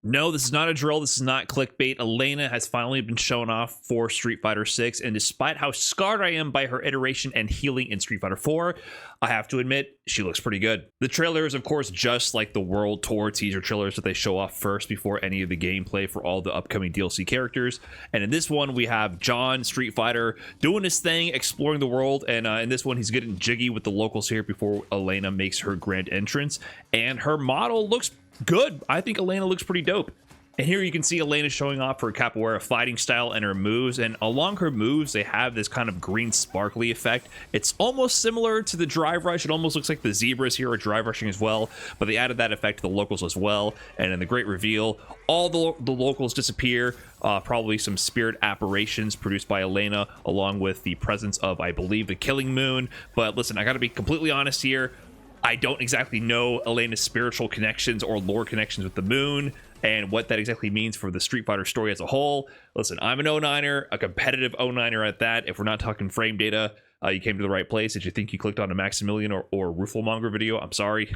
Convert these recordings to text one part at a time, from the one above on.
No, this is not a drill. This is not clickbait. Elena has finally been shown off for Street Fighter 6, and despite how scarred I am by her iteration and healing in Street Fighter 4, I have to admit, she looks pretty good. The trailer is, of course, just like the World Tour teaser trailers that they show off first before any of the gameplay for all the upcoming DLC characters. And in this one, we have John, Street Fighter, doing his thing, exploring the world, and in this one, he's getting jiggy with the locals here before Elena makes her grand entrance. And her model looks good. I think Elena looks pretty dope. And here you can see Elena showing off her capoeira fighting style and her moves. And along her moves, they have this kind of green sparkly effect. It's almost similar to the drive rush. It almost looks like the zebras here are drive rushing as well. But they added that effect to the locals as well. And in the great reveal, all the locals disappear. Probably some spirit apparitions produced by Elena, along with the presence of, I believe, the Killing Moon. But listen, I got to be completely honest here. I don't exactly know Elena's spiritual connections or lore connections with the moon and what that exactly means for the Street Fighter story as a whole. Listen, I'm an 09er, a competitive 09er at that. If we're not talking frame data, you came to the right place. Did you think you clicked on a Maximilian or Ruffelmonger video? I'm sorry.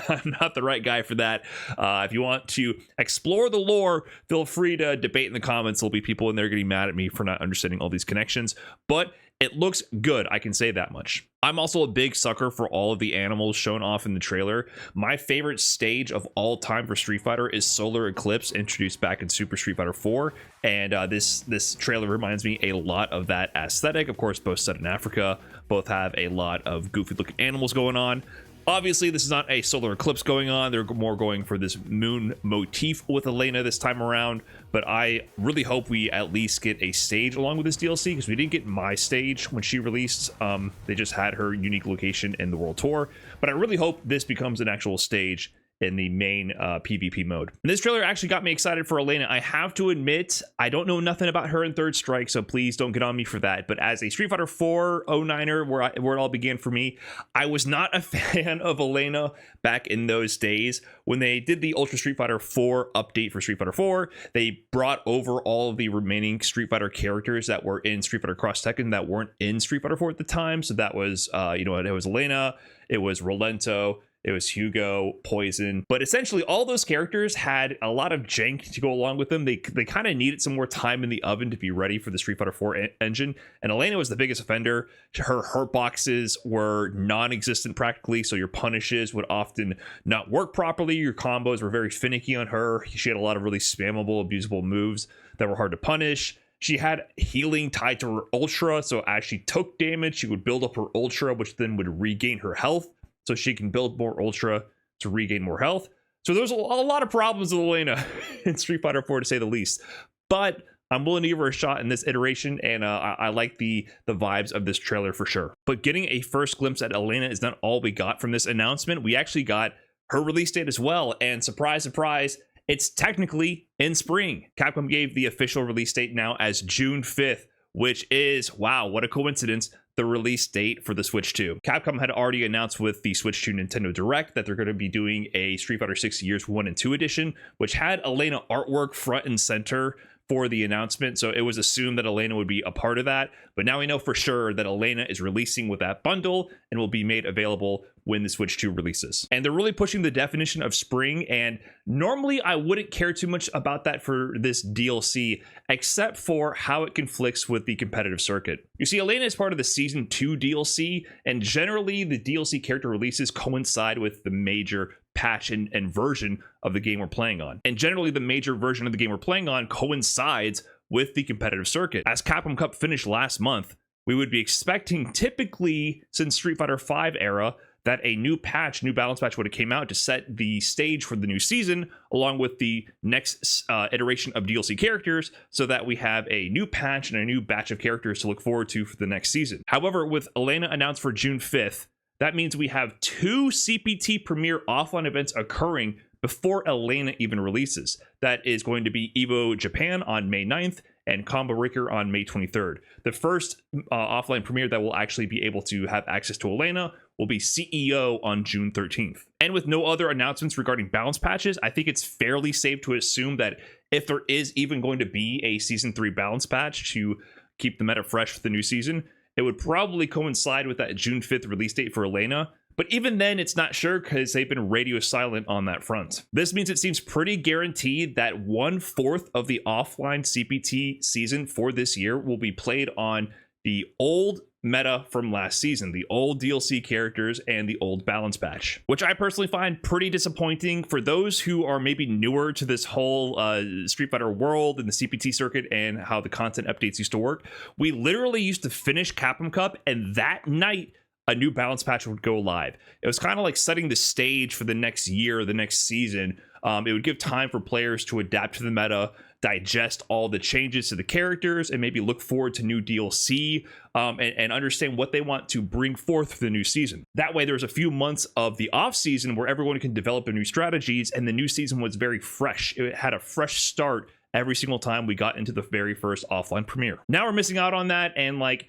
I'm not the right guy for that. If you want to explore the lore, feel free to debate in the comments. There'll be people in there getting mad at me for not understanding all these connections, but it looks good. I can say that much. I'm also a big sucker for all of the animals shown off in the trailer. My favorite stage of all time for Street Fighter is Solar Eclipse, introduced back in Super Street Fighter 4. And this trailer reminds me a lot of that aesthetic. Of course, both set in Africa, both have a lot of goofy looking animals going on. Obviously, this is not a solar eclipse going on. They're more going for this moon motif with Elena this time around. But I really hope we at least get a stage along with this DLC, because we didn't get my stage when she released. They just had her unique location in the World Tour. But I really hope this becomes an actual stage in the main PvP mode. And this trailer actually got me excited for Elena. I have to admit, I don't know nothing about her in Third Strike, so please don't get on me for that. But as a Street Fighter 4 09er, where it all began for me, I was not a fan of Elena back in those days. When they did the Ultra Street Fighter 4 update for Street Fighter 4, they brought over all of the remaining Street Fighter characters that were in Street Fighter Cross Tekken that weren't in Street Fighter 4 at the time. So that was, it was Elena, it was Rolento, it was Hugo, Poison, but essentially all those characters had a lot of jank to go along with them. They kind of needed some more time in the oven to be ready for the Street Fighter 4 engine, and Elena was the biggest offender. Her hurt boxes were non-existent practically, so your punishes would often not work properly. Your combos were very finicky on her. She had a lot of really spammable, abusable moves that were hard to punish. She had healing tied to her Ultra, so as she took damage, she would build up her Ultra, which then would regain her health, so she can build more Ultra to regain more health. So there's a lot of problems with Elena in Street Fighter 4, to say the least. But I'm willing to give her a shot in this iteration, and I like the vibes of this trailer for sure. But getting a first glimpse at Elena is not all we got from this announcement. We actually got her release date as well, and surprise, surprise, it's technically in spring. Capcom gave the official release date now as June 5th, which is, wow, what a coincidence, the release date for the Switch 2. Capcom had already announced with the Switch 2 Nintendo Direct that they're going to be doing a Street Fighter 6 Years 1 and 2 edition, which had Elena artwork front and center for the announcement, so it was assumed that Elena would be a part of that. But now we know for sure that Elena is releasing with that bundle and will be made available when the Switch 2 releases. And they're really pushing the definition of spring, and normally I wouldn't care too much about that for this DLC, except for how it conflicts with the competitive circuit. You see, Elena is part of the Season 2 DLC, and generally the DLC character releases coincide with the major patch and version of the game we're playing on. And generally the major version of the game we're playing on coincides with the competitive circuit. As Capcom Cup finished last month, we would be expecting, typically since Street Fighter V era, that a new patch, new balance patch would have came out to set the stage for the new season, along with the next iteration of DLC characters, so that we have a new patch and a new batch of characters to look forward to for the next season. However, with Elena announced for June 5th, that means we have 2 CPT Premier offline events occurring before Elena even releases. That is going to be EVO Japan on May 9th and Combo Breaker on May 23rd. The first offline premiere that will actually be able to have access to Elena will be CEO on June 13th. And with no other announcements regarding balance patches, I think it's fairly safe to assume that if there is even going to be a Season 3 balance patch to keep the meta fresh for the new season, it would probably coincide with that June 5th release date for Elena. But even then, it's not sure because they've been radio silent on that front. This means it seems pretty guaranteed that 1/4 of the offline CPT season for this year will be played on the old meta from last season, the old DLC characters and the old balance patch, which I personally find pretty disappointing for those who are maybe newer to this whole Street Fighter world and the CPT circuit and how the content updates used to work. We literally used to finish Capcom Cup, and that night a new balance patch would go live. It was kind of like setting the stage for the next year, the next season. It would give time for players to adapt to the meta, digest all the changes to the characters, and maybe look forward to new DLC and understand what they want to bring forth for the new season. That way, there's a few months of the off season where everyone can develop their new strategies, and the new season was very fresh. It had a fresh start every single time we got into the very first offline premiere. Now we're missing out on that, and like,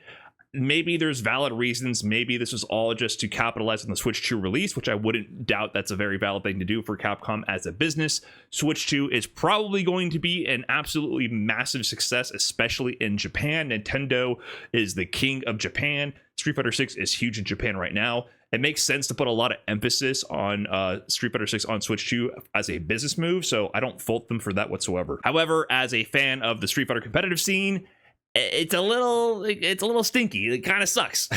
maybe there's valid reasons. Maybe this was all just to capitalize on the Switch 2 release, which I wouldn't doubt that's a very valid thing to do for Capcom as a business. Switch 2 is probably going to be an absolutely massive success, especially in Japan. Nintendo is the king of Japan. Street Fighter 6 is huge in Japan right now. It makes sense to put a lot of emphasis on Street Fighter 6 on Switch 2 as a business move, so I don't fault them for that whatsoever. However, as a fan of the Street Fighter competitive scene, it's a little stinky. It kind of sucks.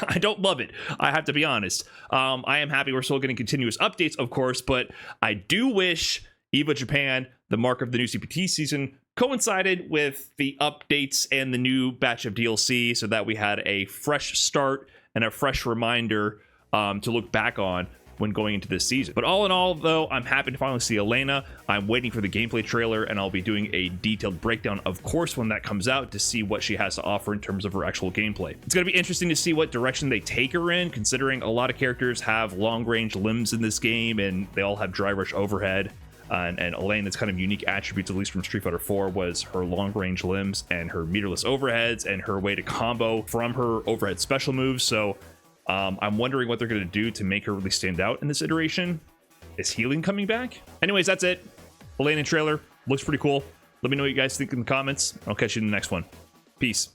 I don't love it, I have to be honest. I am happy we're still getting continuous updates, of course, but I do wish EVA Japan, the mark of the new CPT season, coincided with the updates and the new batch of DLC so that we had a fresh start and a fresh reminder to look back on when going into this season. But all in all, though, I'm happy to finally see Elena. I'm waiting for the gameplay trailer, and I'll be doing a detailed breakdown, of course, when that comes out to see what she has to offer in terms of her actual gameplay. It's going to be interesting to see what direction they take her in, considering a lot of characters have long-range limbs in this game, and they all have dry rush overhead. And Elena's kind of unique attributes, at least from Street Fighter 4, was her long-range limbs and her meterless overheads and her way to combo from her overhead special moves. So I'm wondering what they're going to do to make her really stand out in this iteration. Is healing coming back? Anyways, that's it. Elena trailer looks pretty cool. Let me know what you guys think in the comments. I'll catch you in the next one. Peace.